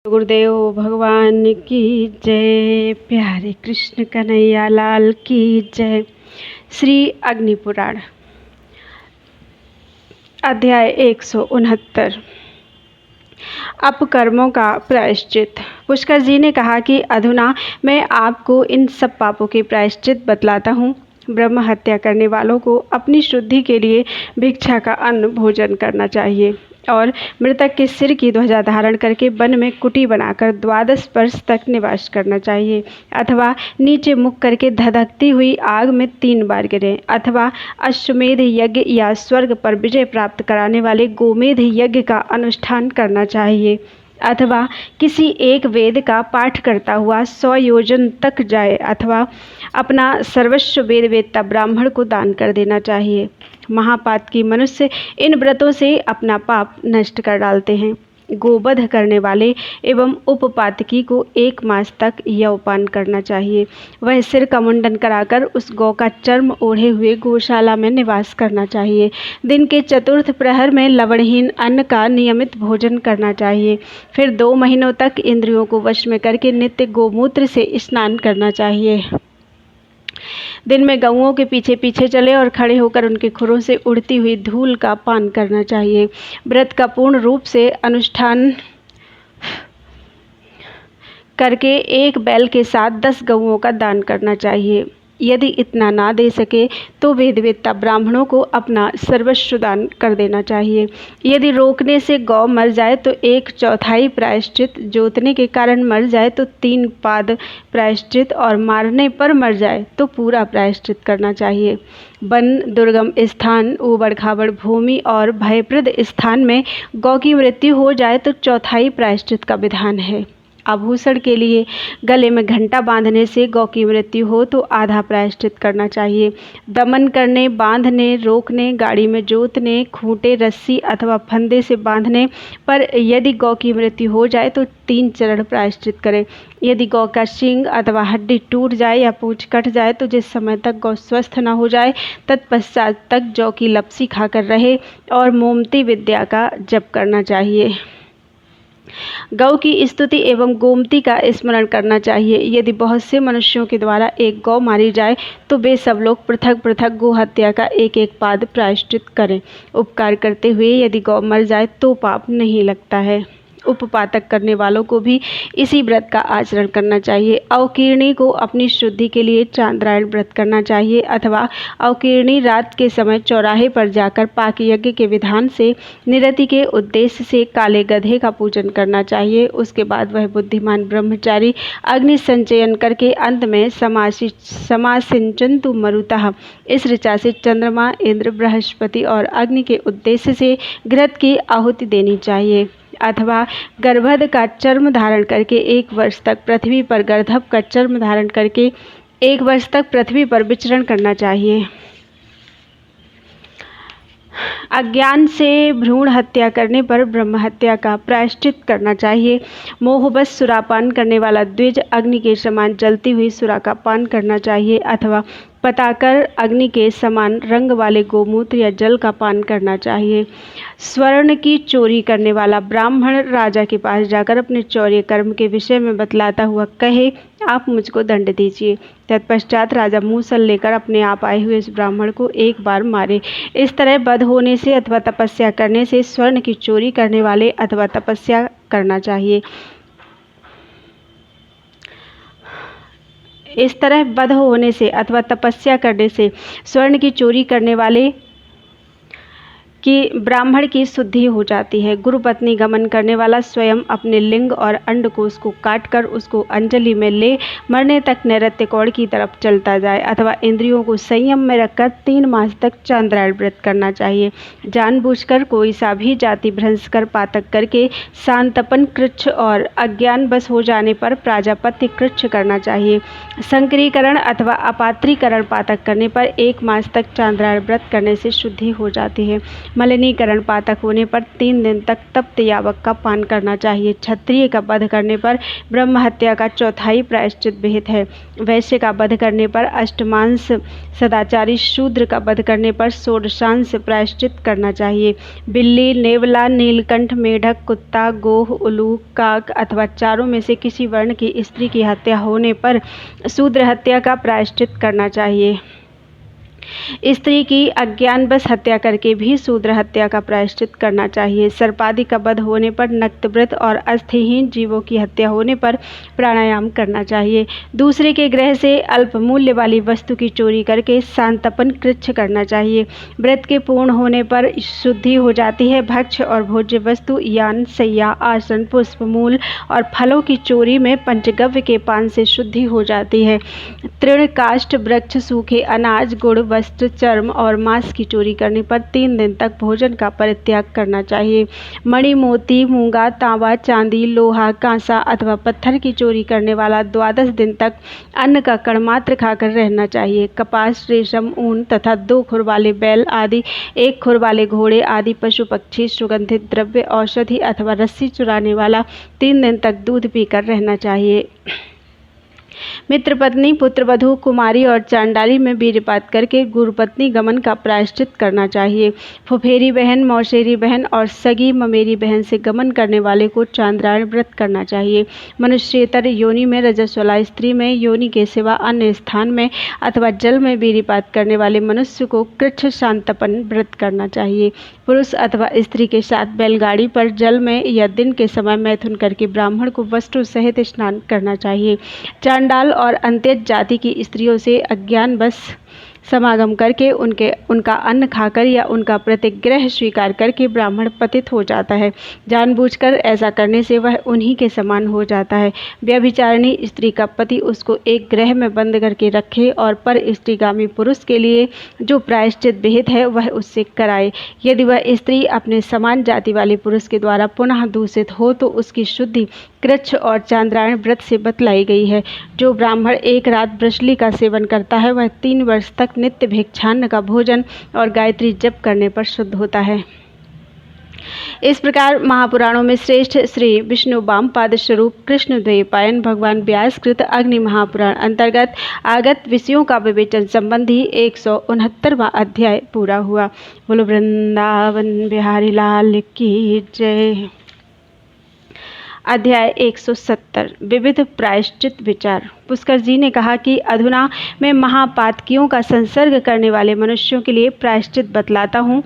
गुरुदेव भगवान की जय। प्यारे कृष्ण कन्हैया लाल की जय। श्री अग्नि पुराण अध्याय 169 अपकर्मों का प्रायश्चित। पुष्कर जी ने कहा कि अधुना मैं आपको इन सब पापों के प्रायश्चित बतलाता हूँ। ब्रह्म हत्या करने वालों को अपनी शुद्धि के लिए भिक्षा का अन्न भोजन करना चाहिए और मृतक के सिर की ध्वजा धारण करके वन में कुटी बनाकर 12 वर्ष तक निवास करना चाहिए, अथवा नीचे मुख करके धधकती हुई आग में 3 बार गिरें, अथवा अश्वमेध यज्ञ या स्वर्ग पर विजय प्राप्त कराने वाले गोमेध यज्ञ का अनुष्ठान करना चाहिए, अथवा किसी एक वेद का पाठ करता हुआ 100 योजन तक जाए, अथवा अपना सर्वस्व वेद वेत्ता ब्राह्मण को दान कर देना चाहिए। महापातकी मनुष्य इन व्रतों से अपना पाप नष्ट कर डालते हैं। गोवध करने वाले एवं उपपातकी को 1 मास तक यौपान करना चाहिए। वह सिर का मुंडन कराकर उस गौ का चर्म ओढ़े हुए गौशाला में निवास करना चाहिए। दिन के चतुर्थ प्रहर में लवणहीन अन्न का नियमित भोजन करना चाहिए। फिर 2 महीनों तक इंद्रियों को वश में करके नित्य गोमूत्र से स्नान करना चाहिए। दिन में गऊओं के पीछे पीछे चले और खड़े होकर उनके खुरों से उड़ती हुई धूल का पान करना चाहिए। व्रत का पूर्ण रूप से अनुष्ठान करके 1 बैल के साथ 10 गऊओं का दान करना चाहिए। यदि इतना ना दे सके तो वेदवेत्ता ब्राह्मणों को अपना सर्वस्व दान कर देना चाहिए। यदि रोकने से गौ मर जाए तो 1/4 प्रायश्चित, जोतने के कारण मर जाए तो 3 पाद प्रायश्चित और मारने पर मर जाए तो पूरा प्रायश्चित करना चाहिए। वन, दुर्गम स्थान, ऊबड़ खाबड़ भूमि और भयप्रद स्थान में गौ की मृत्यु हो जाए तो 1/4 प्रायश्चित का विधान है। आभूषण के लिए गले में घंटा बांधने से गौ की मृत्यु हो तो आधा प्रायश्चित करना चाहिए। दमन करने, बांधने, रोकने, गाड़ी में जोतने, खूंटे, रस्सी अथवा फंदे से बांधने पर यदि गौ की मृत्यु हो जाए तो 3 चरण प्रायश्चित करें। यदि गौ का सींग अथवा हड्डी टूट जाए या पूंछ कट जाए तो जिस समय तक गौ स्वस्थ न हो जाए तत्पश्चात तक जौ की लपसी खाकर रहे और मोमती विद्या का जप करना चाहिए। गौ की स्तुति एवं गोमती का स्मरण करना चाहिए। यदि बहुत से मनुष्यों के द्वारा एक गौ मारी जाए तो वे सब लोग पृथक पृथक गो हत्या का 1 पाद प्रायश्चित करें। उपकार करते हुए यदि गौ मर जाए तो पाप नहीं लगता है। उपपातक करने वालों को भी इसी व्रत का आचरण करना चाहिए। अवकीर्णी को अपनी शुद्धि के लिए चांद्रायण व्रत करना चाहिए, अथवा अवकीर्णी रात के समय चौराहे पर जाकर पाक यज्ञ के विधान से निरति के उद्देश्य से काले गधे का पूजन करना चाहिए। उसके बाद वह बुद्धिमान ब्रह्मचारी अग्नि संचयन करके अंत में समासिंचन्तु मरुतः इस ऋचा से चंद्रमा, इंद्र, बृहस्पति और अग्नि के उद्देश्य से घृत की आहुति देनी चाहिए, अथवा गर्भध का चर्म धारण करके 1 वर्ष तक पृथ्वी पर, गर्धभ का चर्म धारण करके 1 वर्ष तक पृथ्वी पर विचरण करना चाहिए। अज्ञान से भ्रूण हत्या करने पर ब्रह्म हत्या का प्रायश्चित करना चाहिए। मोहबस सुरापान करने वाला द्विज अग्नि के समान जलती हुई सुरा का पान करना चाहिए, अथवा पताकर अग्नि के समान रंग वाले गोमूत्र या जल का पान करना चाहिए। स्वर्ण की चोरी करने वाला ब्राह्मण राजा के पास जाकर अपने चौर्य कर्म के विषय में बतलाता हुआ कहे, आप मुझको दंड दीजिए। तत्पश्चात राजा मूसल लेकर अपने आप आए हुए इस ब्राह्मण को 1 बार मारे। इस तरह वध होने से अथवा तपस्या करने से स्वर्ण की चोरी करने वाले अथवा तपस्या करना चाहिए। इस तरह वध होने से अथवा तपस्या करने से स्वर्ण की चोरी करने वाले कि ब्राह्मण की शुद्धि हो जाती है। गुरुपत्नी गमन करने वाला स्वयं अपने लिंग और अंडकोश को काटकर उसको अंजलि में ले मरने तक नैऋत्य कोण की तरफ चलता जाए, अथवा इंद्रियों को संयम में रखकर 3 मास तक चांद्रायण व्रत करना चाहिए। जानबूझकर कोई सा भी जाति भ्रंश कर पातक करके शांतपन कृच्छ और अज्ञान बस हो जाने पर प्राजापत्य कृच्छ करना चाहिए। संकरीकरण अथवा अपात्रीकरण पातक करने पर 1 मास तक चांद्रायण व्रत करने से शुद्धि हो जाती है। मलिनीकरण पातक होने पर 3 दिन तक तप्त यावक का पान करना चाहिए। क्षत्रिय का वध करने पर ब्रह्म हत्या का चौथाई प्रायश्चित विहित है। वैश्य का वध करने पर अष्टमांश, सदाचारी शूद्र का वध करने पर षोडशांश प्रायश्चित करना चाहिए। बिल्ली, नेवला, नीलकंठ, मेढक, कुत्ता, गोह, उल्लू, काक अथवा चारों में से किसी वर्ण की स्त्री की हत्या होने पर शूद्र हत्या का प्रायश्चित करना चाहिए। स्त्री की अज्ञानवश हत्या करके भी शूद्र हत्या का प्रायश्चित करना चाहिए। सर्पादि का वध होने पर, नक्तव्रत और अस्थिहीन जीवों की हत्या होने पर प्राणायाम करना चाहिए। दूसरे के गृह से अल्प मूल्य वाली वस्तु की चोरी करके सांतपन कृच्छ करना चाहिए। व्रत के पूर्ण होने पर शुद्धि हो जाती है। भक्ष्य और भोज्य वस्तु, यान, शैया, आसन, पुष्प, मूल और फलों की चोरी में पंचगव्य के पान से शुद्धि हो जाती है। तृण, काष्ठ, वृक्ष, सूखे अनाज, गुड़, वस्त्र, चर्म और मांस की चोरी करने पर 3 दिन तक भोजन का परित्याग करना चाहिए। मणि, मोती, मूंगा, तांबा, चांदी, लोहा, कांसा अथवा पत्थर की चोरी करने वाला 12 दिन तक अन्न का कण मात्र खाकर रहना चाहिए। कपास, रेशम, ऊन तथा 2 खुर वाले बैल आदि, 1 खुर वाले घोड़े आदि पशु पक्षी, सुगंधित द्रव्य, औषधि अथवा रस्सी चुराने वाला 3 दिन तक दूध पीकर रहना चाहिए। मित्र पत्नी, पुत्रवधू, कुमारी और चांडाली में वीर्यपात करके गुरुपत्नी गमन का प्रायश्चित करना चाहिए। फुफेरी बहन, मौसेरी बहन और सगी ममेरी बहन से गमन करने वाले को चांद्रायण व्रत करना चाहिए। मनुष्येतर योनि में, रजस्वला स्त्री में, योनि के सिवा अन्य स्थान में अथवा जल में वीर्यपात करने वाले मनुष्य को कृच्छ शांतपन व्रत करना चाहिए। पुरुष अथवा स्त्री के साथ बैलगाड़ी पर, जल में या दिन के समय मैथुन करके ब्राह्मण को वस्त्रों सहित स्नान करना चाहिए। चांडाल और अंत्यज जाति की स्त्रियों से अज्ञानवश समागम करके उनका अन्न खाकर या उनका प्रतिग्रह स्वीकार करके ब्राह्मण पतित हो जाता है। जानबूझकर ऐसा करने से वह उन्हीं के समान हो जाता है। व्यभिचारिणी स्त्री का पति उसको एक गृह में बंद करके रखे और पर स्त्रीगामी पुरुष के लिए जो प्रायश्चित विहित है वह उससे कराए। यदि वह स्त्री अपने समान जाति वाले पुरुष के द्वारा पुनः दूषित हो तो उसकी शुद्धि कृच्छ और चांद्रायण व्रत से बतलाई गई है। जो ब्राह्मण एक रात ब्रशली का सेवन करता है वह 3 वर्ष तक नित्य भिक्षान्न का भोजन और गायत्री जप करने पर शुद्ध होता है। इस प्रकार महापुराणों में श्रेष्ठ श्री विष्णु वामपाद स्वरूप कृष्ण द्वैपायन भगवान व्यासकृत अग्नि महापुराण अंतर्गत आगत विषयों का विवेचन संबंधी 169वां अध्याय पूरा हुआ। बोलो वृंदावन बिहारी लाल की जय। अध्याय 170 विविध प्रायश्चित विचार। पुष्कर जी ने कहा कि अधुना मैं महापातकियों का संसर्ग करने वाले मनुष्यों के लिए प्रायश्चित बतलाता हूँ।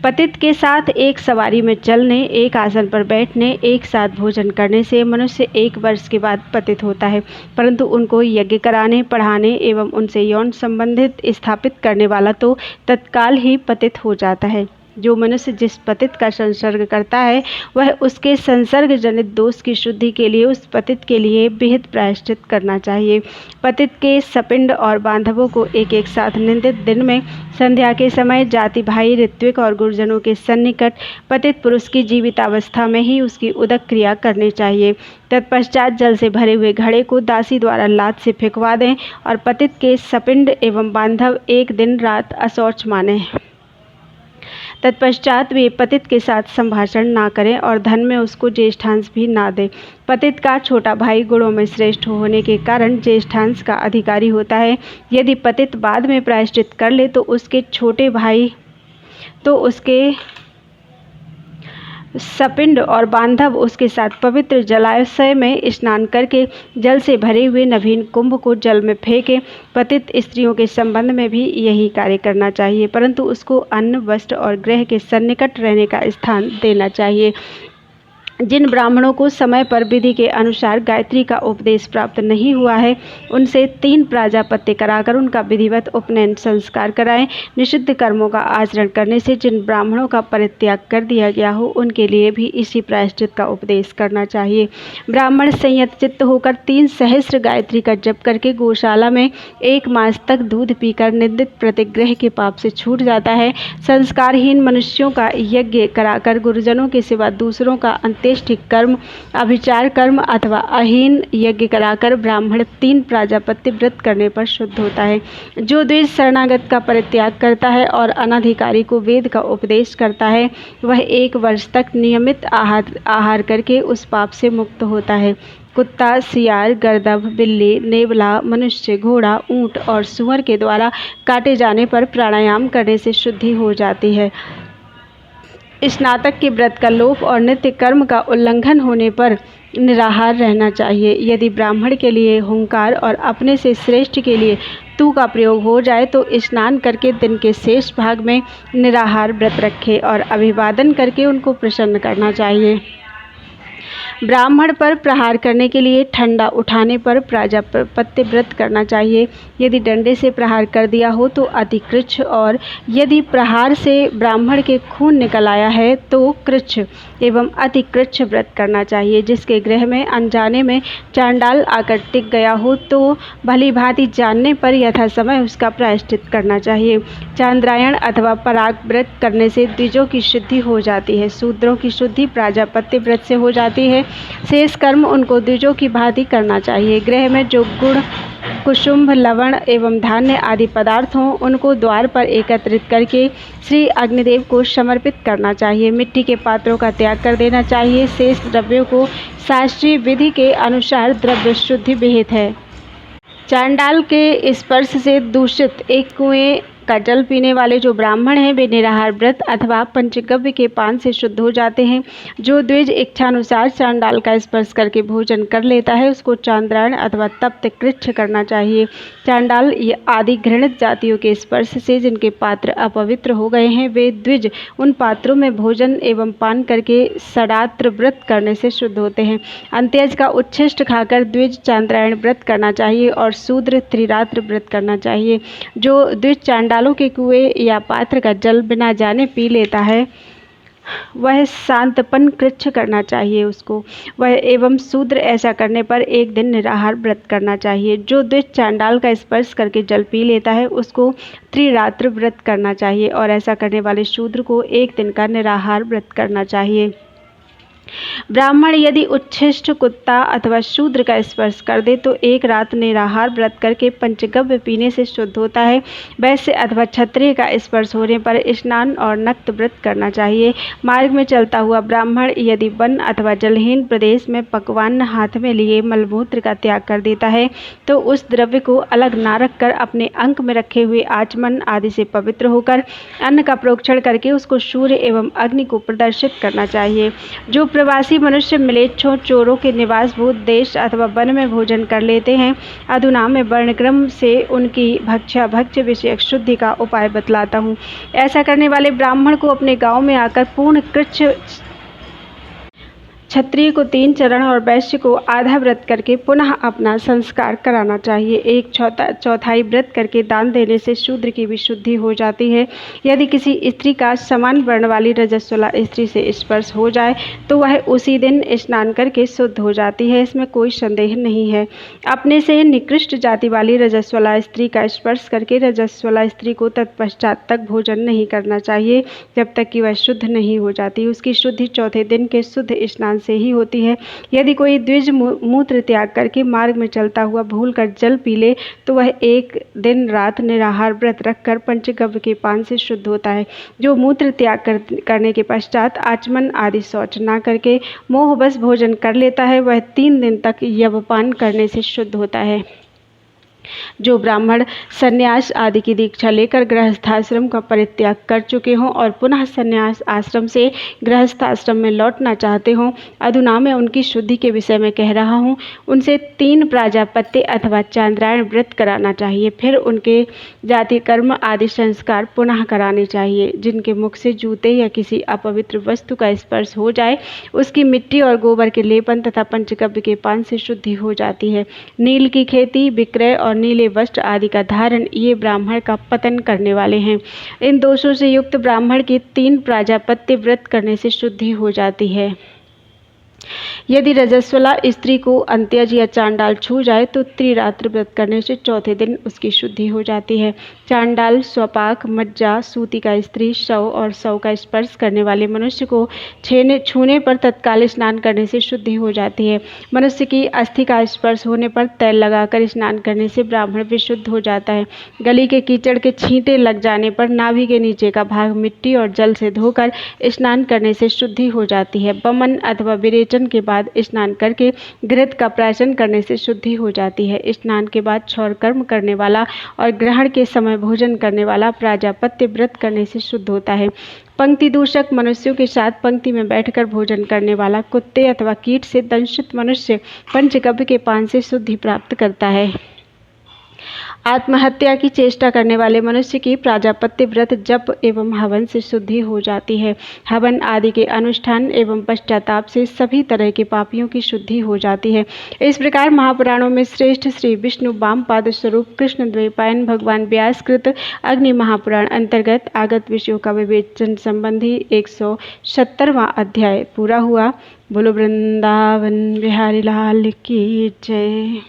पतित के साथ एक सवारी में चलने, एक आसन पर बैठने, एक साथ भोजन करने से मनुष्य 1 वर्ष के बाद पतित होता है, परंतु उनको यज्ञ कराने, पढ़ाने एवं उनसे यौन संबंधित स्थापित करने वाला तो तत्काल ही पतित हो जाता है। जो मनुष्य जिस पतित का संसर्ग करता है वह उसके संसर्ग जनित दोष की शुद्धि के लिए उस पतित के लिए विहित प्रायश्चित करना चाहिए। पतित के सपिंड और बांधवों को एक साथ निंदित दिन में संध्या के समय जाति भाई, ऋत्विक और गुरुजनों के सन्निकट पतित पुरुष की जीवितावस्था में ही उसकी उदक क्रिया करनी चाहिए। तत्पश्चात जल से भरे हुए घड़े को दासी द्वारा लात से फेंकवा दें और पतित के सपिंड एवं बांधव 1 दिन रात अशौच माने। तत्पश्चात वे पतित के साथ संभाषण ना करें और धन में उसको ज्येष्ठांश भी ना दें। पतित का छोटा भाई गुणों में श्रेष्ठ होने के कारण ज्येष्ठांश का अधिकारी होता है। यदि पतित बाद में प्रायश्चित कर ले तो उसके सपिंड और बांधव उसके साथ पवित्र जलाशय में स्नान करके जल से भरे हुए नवीन कुंभ को जल में फेंके। पतित स्त्रियों के संबंध में भी यही कार्य करना चाहिए, परंतु उसको अन्न, वस्त्र और गृह के सन्निकट रहने का स्थान देना चाहिए। जिन ब्राह्मणों को समय पर विधि के अनुसार गायत्री का उपदेश प्राप्त नहीं हुआ है उनसे 3 प्राजापत्य कराकर उनका विधिवत उपनयन संस्कार कराएं। निषिद्ध कर्मों का आचरण करने से जिन ब्राह्मणों का परित्याग कर दिया गया हो उनके लिए भी इसी प्रायश्चित का उपदेश करना चाहिए। ब्राह्मण संयत चित्त होकर 3 सहस्र गायत्री का जप करके गौशाला में 1 मास तक दूध पीकर निंदित प्रतिग्रह के पाप से छूट जाता है। संस्कारहीन मनुष्यों का यज्ञ कराकर गुरुजनों के सिवा दूसरों का अंत्येष्टि कर्म, अभिचार कर्म अथवा अहीन यज्ञ कराकर ब्राह्मण 3 प्राजापत्य व्रत करने पर शुद्ध होता है। जो द्विज शरणागत का परित्याग करता है और अनाधिकारी को वेद का उपदेश करता है, वह 1 वर्ष तक नियमित आहार करके उस पाप से मुक्त होता है। कुत्ता, सियार, गर्दभ, बिल्ली, नेवला, मनुष्य, घोड़ा, ऊंट और सूअर के द्वारा काटे जाने पर प्राणायाम करने से शुद्धि हो जाती है। स्नातक के व्रत का लोप और नित्य कर्म का उल्लंघन होने पर निराहार रहना चाहिए। यदि ब्राह्मण के लिए हुंकार और अपने से श्रेष्ठ के लिए तू का प्रयोग हो जाए तो स्नान करके दिन के शेष भाग में निराहार व्रत रखे और अभिवादन करके उनको प्रसन्न करना चाहिए। ब्राह्मण पर प्रहार करने के लिए ठंडा उठाने पर प्राजापत्य व्रत करना चाहिए। यदि डंडे से प्रहार कर दिया हो तो अतिकृच्छ, और यदि प्रहार से ब्राह्मण के खून निकल आया है तो कृच्छ एवं अतिकृच्छ व्रत करना चाहिए। जिसके गृह में अनजाने में चांडाल आकर टिक गया हो तो भली भांति जानने पर यथा समय उसका प्रायश्चित करना चाहिए। चांद्रायण अथवा पराग व्रत करने से द्विजों की शुद्धि हो जाती है। शूद्रों की शुद्धि प्राजापत्य व्रत से हो जाती है। शेष कर्म उनको द्विजों की भांति करना चाहिए। गृह में जो गुड़, कुसुम्भ, लवण एवं धान्य आदि पदार्थ हों उनको द्वार पर एकत्रित करके श्री अग्निदेव को समर्पित करना चाहिए। मिट्टी के पात्रों का त्याग कर देना चाहिए। शेष द्रव्यों को शास्त्रीय विधि के अनुसार द्रव्य शुद्धि विहित है। चांडाल के स्पर्श से दूषित एक कुएं का जल पीने वाले जो ब्राह्मण हैं वे निराहार व्रत अथवा पंचगव्य के पान से शुद्ध हो जाते हैं। जो द्विज इच्छानुसार चांडाल का स्पर्श करके भोजन कर लेता है उसको चांद्रायण अथवा तप्त कृच्छ करना चाहिए। चांडाल आदि घृणित जातियों के स्पर्श से जिनके पात्र अपवित्र हो गए हैं वे द्विज उन पात्रों में भोजन एवं पान करके षडात्र व्रत करने से शुद्ध होते हैं। अंत्यज का उच्छिष्ट खाकर द्विज चांद्रायण व्रत करना चाहिए और शूद्र त्रिरात्र व्रत करना चाहिए। जो द्विज चांडालों के कुएं या पात्र का जल बिना जाने पी लेता है वह शांतपन कृच्छ करना चाहिए उसको वह एवं शूद्र ऐसा करने पर 1 दिन निराहार व्रत करना चाहिए। जो द्विज चांडाल का स्पर्श करके जल पी लेता है उसको त्रिरात्र व्रत करना चाहिए और ऐसा करने वाले शूद्र को 1 दिन का निराहार व्रत करना चाहिए। ब्राह्मण यदि उच्छिष्ट कुत्ता अथवा शूद्र का स्पर्श कर दे तो 1 रात निराहार व्रत करके पंचगव्य पीने से शुद्ध होता है। वैश्य अथवा क्षत्रिय का स्पर्श होने पर स्नान और नक्त व्रत करना चाहिए। मार्ग में चलता हुआ ब्राह्मण यदि वन अथवा जलहीन प्रदेश में पकवान हाथ में लिए मलमूत्र का त्याग कर देता है तो उस द्रव्य को अलग ना रखकर अपने अंक में रखे हुए आचमन आदि से पवित्र होकर अन्न का प्रोक्षण करके उसको सूर्य एवं अग्नि को प्रदर्शित करना चाहिए। जो प्रवासी मनुष्य मिलेच्छों चोरों के निवासभूत देश अथवा वन में भोजन कर लेते हैं, अधुना मैं वर्णक्रम से उनकी भक्ष्य विषयक शुद्धि का उपाय बतलाता हूँ। ऐसा करने वाले ब्राह्मण को अपने गांव में आकर पूर्ण कृच्छ, क्षत्रिय को 3 चरण और वैश्य को आधा व्रत करके पुनः अपना संस्कार कराना चाहिए। 1/4 व्रत करके दान देने से शूद्र की भी शुद्धि हो जाती है। यदि किसी स्त्री का समान वर्ण वाली रजस्वला स्त्री से स्पर्श हो जाए तो वह उसी दिन स्नान करके शुद्ध हो जाती है, इसमें कोई संदेह नहीं है। अपने से निकृष्ट जाति वाली रजस्वला स्त्री का स्पर्श करके रजस्वला स्त्री को तत्पश्चात तक भोजन नहीं करना चाहिए जब तक कि वह शुद्ध नहीं हो जाती। उसकी शुद्धि 4थे दिन के शुद्ध स्नान से ही होती है। यदि कोई द्विज मूत्र त्याग करके मार्ग में चलता हुआ भूलकर जल पी ले तो वह 1 दिन रात निराहार व्रत रखकर पंचगव्य के पान से शुद्ध होता है। जो मूत्र त्याग करने के पश्चात आचमन आदि शौच न करके मोहबस भोजन कर लेता है वह 3 दिन तक यवपान करने से शुद्ध होता है। जो ब्राह्मण सन्यास आदि की दीक्षा लेकर गृहस्थाश्रम का परित्याग कर चुके हों और पुनः सन्यास आश्रम से गृहस्थाश्रम में लौटना चाहते हों, अधुना मैं उनकी शुद्धि के विषय में कह रहा हूँ। उनसे 3 प्राजापत्य अथवा चांद्रायण व्रत कराना चाहिए, फिर उनके जाति कर्म आदि संस्कार पुनः कराने चाहिए। जिनके मुख से जूते या किसी अपवित्र वस्तु का स्पर्श हो जाए उसकी मिट्टी और गोबर के लेपन तथा पंचगव्य के पान से शुद्धि हो जाती है। नील की खेती, विक्रय और नीले वस्त्र आदि का धारण ये ब्राह्मण का पतन करने वाले हैं। इन दोषों से युक्त ब्राह्मण की 3 प्राजापत्य व्रत करने से शुद्धि हो जाती है। यदि रजस्वला स्त्री को अंत्यज या चांडाल छू जाए तो त्रिरात्र व्रत करने से चौथे दिन उसकी शुद्धि हो जाती है। चांडाल, स्वपाक, मज्जा, सूती का स्त्री, शव और शव का स्पर्श करने वाले मनुष्य को छूने पर तत्काल स्नान करने से शुद्धि हो जाती है। मनुष्य की अस्थि का स्पर्श होने पर तैल लगाकर स्नान करने से ब्राह्मण विशुद्ध हो जाता है। गली के कीचड़ के छींटे लग जाने पर नाभि के नीचे का भाग मिट्टी और जल से धोकर स्नान करने से शुद्धि हो जाती है। बमन अथवा विरेचन के बाद स्नान करके घृत का प्राशन करने से शुद्धि हो जाती है। स्नान के बाद क्षौर कर्म करने वाला और ग्रहण के समय भोजन करने वाला प्राजापत्य व्रत करने से शुद्ध होता है। पंक्ति दूषक मनुष्यों के साथ पंक्ति में बैठकर भोजन करने वाला कुत्ते अथवा कीट से दंशित मनुष्य पंचगव्य के पान से शुद्धि प्राप्त करता है। आत्महत्या की चेष्टा करने वाले मनुष्य की प्राजापत्य व्रत जप एवं हवन से शुद्धि हो जाती है। हवन आदि के अनुष्ठान एवं पश्चाताप से सभी तरह के पापियों की शुद्धि हो जाती है। इस प्रकार महापुराणों में श्रेष्ठ श्री विष्णु वामपाद स्वरूप कृष्ण द्वैपायन भगवान व्यासकृत अग्नि महापुराण अंतर्गत आगत विषयों का विवेचन संबंधी 170वां अध्याय पूरा हुआ। बोलो वृंदावन बिहारी लाल की जय।